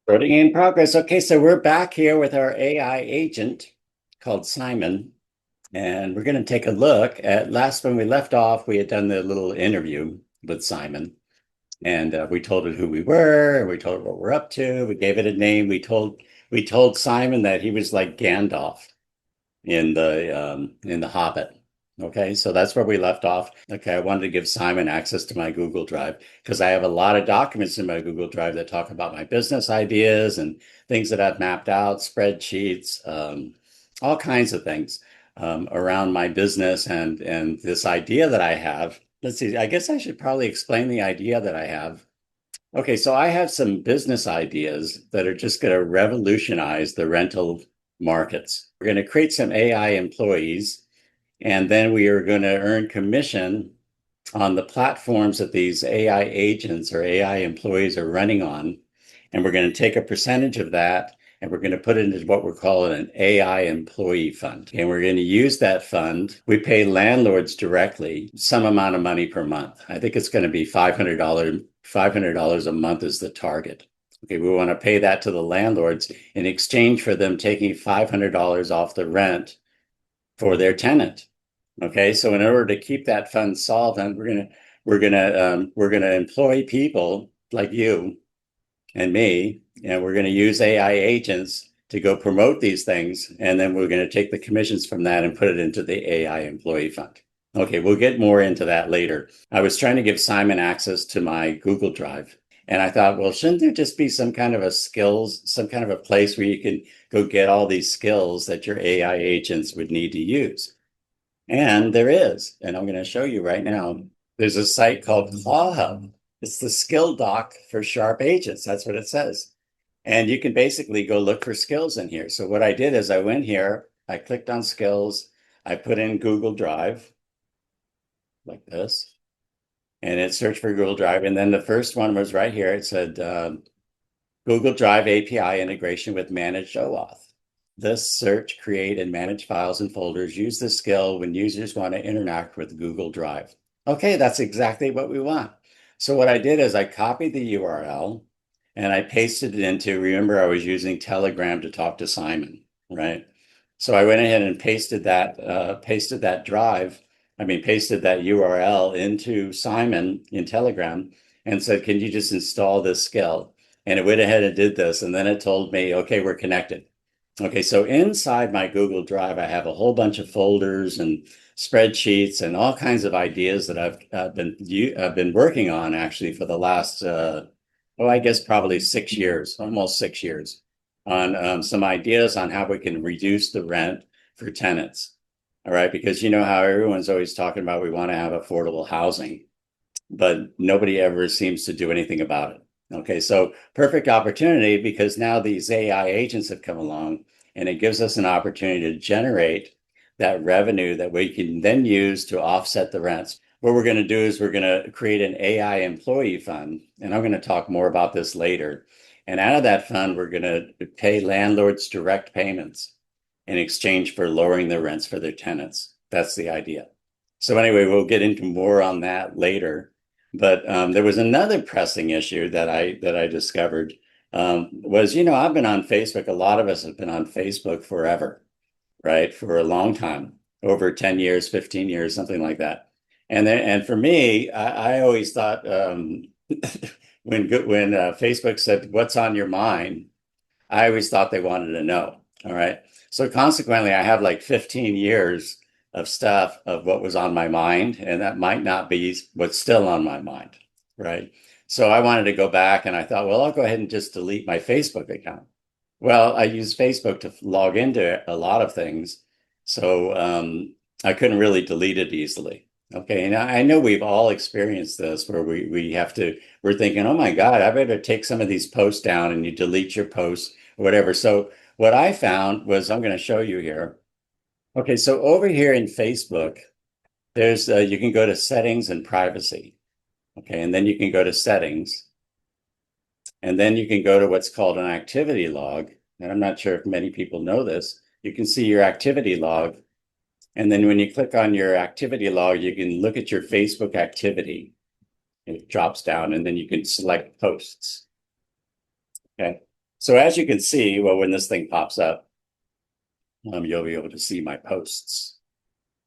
Recording in progress. Okay, so we're back here with our AI agent called Simon, and we're going to take a look at last when we left off. We had done the little interview with Simon, and we told it who we were, and we told it what we're up to. We gave it a name. We told Simon that he was like Gandalf in the Hobbit. Okay, so that's where we left off. Okay, I wanted to give Simon access to my Google Drive because I have a lot of documents in my Google Drive that talk about my business ideas and things that I've mapped out, spreadsheets, all kinds of things around my business and this idea that I have. Let's see, I guess I should probably explain the idea that I have. Okay, so I have some business ideas that are just going to revolutionize the rental markets. We're going to create some AI employees, and then we are going to earn commission on the platforms that these AI agents or AI employees are running on. And we're going to take a percentage of that and we're going to put it into what we're calling an AI employee fund. And we're going to use that fund. We pay landlords directly some amount of money per month. I think it's going to be $500 a month is the target. Okay, we want to pay that to the landlords in exchange for them taking $500 off the rent for their tenant. Okay, so in order to keep that fund solvent, we're gonna employ people like you and me, and we're gonna use AI agents to go promote these things, and then we're gonna take the commissions from that and put it into the AI employee fund. Okay, we'll get more into that later. I was trying to give Simon access to my Google Drive, and I thought, well, shouldn't there just be some kind of a skills, some kind of a place where you can go get all these skills that your AI agents would need to use? And there is, and I'm going to show you right now. There's a site called ClawHub. It's the skill doc for sharp agents. That's what it says. And you can basically go look for skills in here. So what I did is I went here, I clicked on skills, I put in Google Drive like this, and it searched for Google Drive. And then the first one was right here. It said Google Drive API integration with managed OAuth. This search, create, and manage files and folders. Use this skill when users want to interact with Google Drive. Okay, that's exactly what we want. So what I did is I copied the URL and I pasted it into, remember I was using Telegram to talk to Simon, right? So I went ahead and pasted that drive, pasted that URL into Simon in Telegram and said, can you just install this skill? And it went ahead and did this. And then it told me, okay, we're connected. Okay, so inside my Google Drive, I have a whole bunch of folders and spreadsheets and all kinds of ideas that I've been working on actually for the last, I guess probably 6 years, almost 6 years, on some ideas on how we can reduce the rent for tenants. All right, because you know how everyone's always talking about we want to have affordable housing, but nobody ever seems to do anything about it. Okay, so perfect opportunity because now these AI agents have come along and it gives us an opportunity to generate that revenue that we can then use to offset the rents. What we're going to do is we're going to create an AI employee fund, and I'm going to talk more about this later. And out of that fund, we're going to pay landlords direct payments in exchange for lowering the rents for their tenants. That's the idea. So anyway, we'll get into more on that later. But there was another pressing issue that I discovered was, I've been on Facebook. A lot of us have been on Facebook forever, right? For a long time, over 10 years, 15 years, something like that. And for me, I always thought when Facebook said, "What's on your mind?" I always thought they wanted to know. All right. So consequently, I have like 15 years of stuff of what was on my mind, and that might not be what's still on my mind. Right. So I wanted to go back and I thought, well, I'll go ahead and just delete my Facebook account. Well, I use Facebook to log into a lot of things. So I couldn't really delete it easily. Okay. And I know we've all experienced this where we're thinking, oh my God, I better take some of these posts down, and you delete your posts or whatever. So what I found was, I'm going to show you here. Okay. So over here in Facebook, you can go to settings and privacy. Okay. And then you can go to settings. And then you can go to what's called an activity log. And I'm not sure if many people know this. You can see your activity log. And then when you click on your activity log, you can look at your Facebook activity. It drops down and then you can select posts. Okay. So as you can see, well, when this thing pops up, you'll be able to see my posts.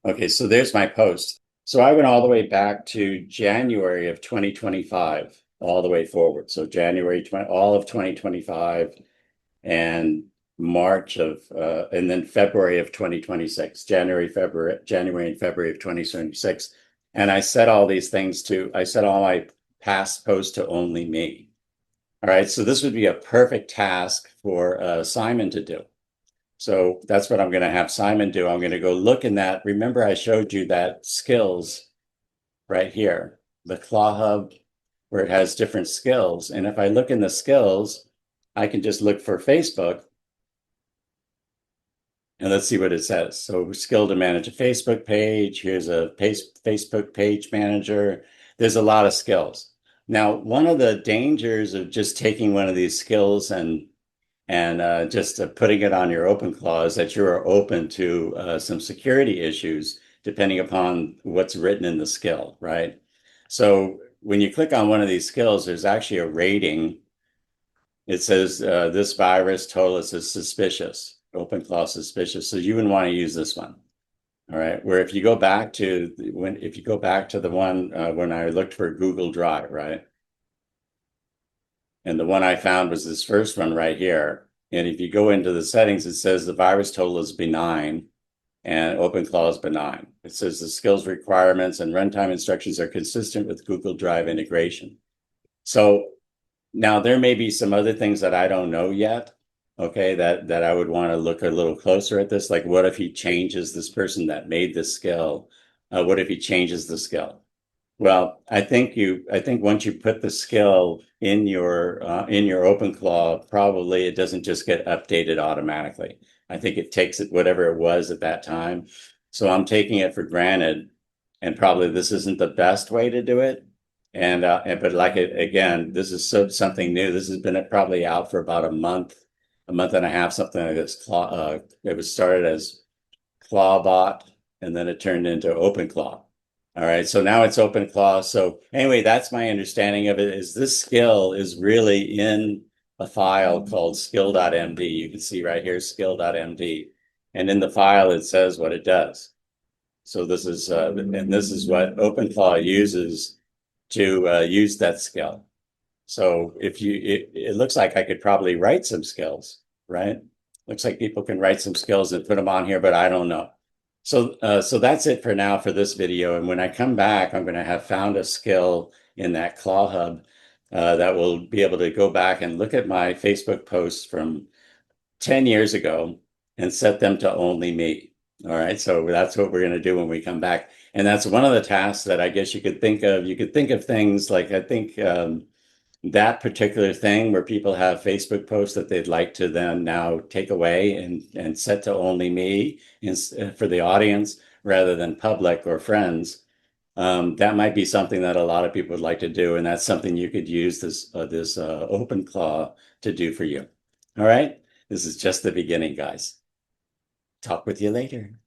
Okay, so there's my post. So I went all the way back to January of 2025, all the way forward. So January 20, all of 2025 and March of, and then February of 2026, January and February of 2026. And I set all these things I set all my past posts to only me. All right, so this would be a perfect task for Simon to do. So that's what I'm going to have Simon do. I'm going to go look in that. Remember, I showed you that skills right here, the Claw Hub, where it has different skills. And if I look in the skills, I can just look for Facebook. And let's see what it says. So skill to manage a Facebook page. Here's a Facebook page manager. There's a lot of skills. Now, one of the dangers of just taking one of these skills and just putting it on your OpenClaw is that you're open to some security issues depending upon what's written in the skill, right? So when you click on one of these skills, there's actually a rating. It says this virus total is suspicious, OpenClaw suspicious. So you wouldn't want to use this one. All right. Where if you go back to the one when I looked for Google Drive, right? And the one I found was this first one right here. And if you go into the settings, it says the virus total is benign and OpenClaw is benign. It says the skills requirements and runtime instructions are consistent with Google Drive integration. So now there may be some other things that I don't know yet, okay, that I would want to look a little closer at this. Like what if he changes this person that made this skill? What if he changes the skill? Well, I think once you put the skill in your OpenClaw, probably it doesn't just get updated automatically. I think it takes it whatever it was at that time. So I'm taking it for granted, and probably this isn't the best way to do it. But like it again, this is something new. This has been probably out for about a month and a half, something like this. It was started as Clawbot, and then it turned into OpenClaw. All right, so now it's OpenClaw. So anyway, that's my understanding of it. Is this skill is really in a file called skill.md. You can see right here, skill.md, and in the file it says what it does. So this is and this is what OpenClaw uses to use that skill. So if it looks like I could probably write some skills, right? Looks like people can write some skills and put them on here, but I don't know. So that's it for now for this video. And when I come back, I'm going to have found a skill in that Claw Hub that will be able to go back and look at my Facebook posts from 10 years ago and set them to only me. All right. So that's what we're going to do when we come back. And that's one of the tasks that I guess you could think of. You could think of things like, I think that particular thing where people have Facebook posts that they'd like to then now take away and set to only me for the audience rather than public or friends. That might be something that a lot of people would like to do. And that's something you could use this OpenClaw to do for you. All right. This is just the beginning, guys. Talk with you later.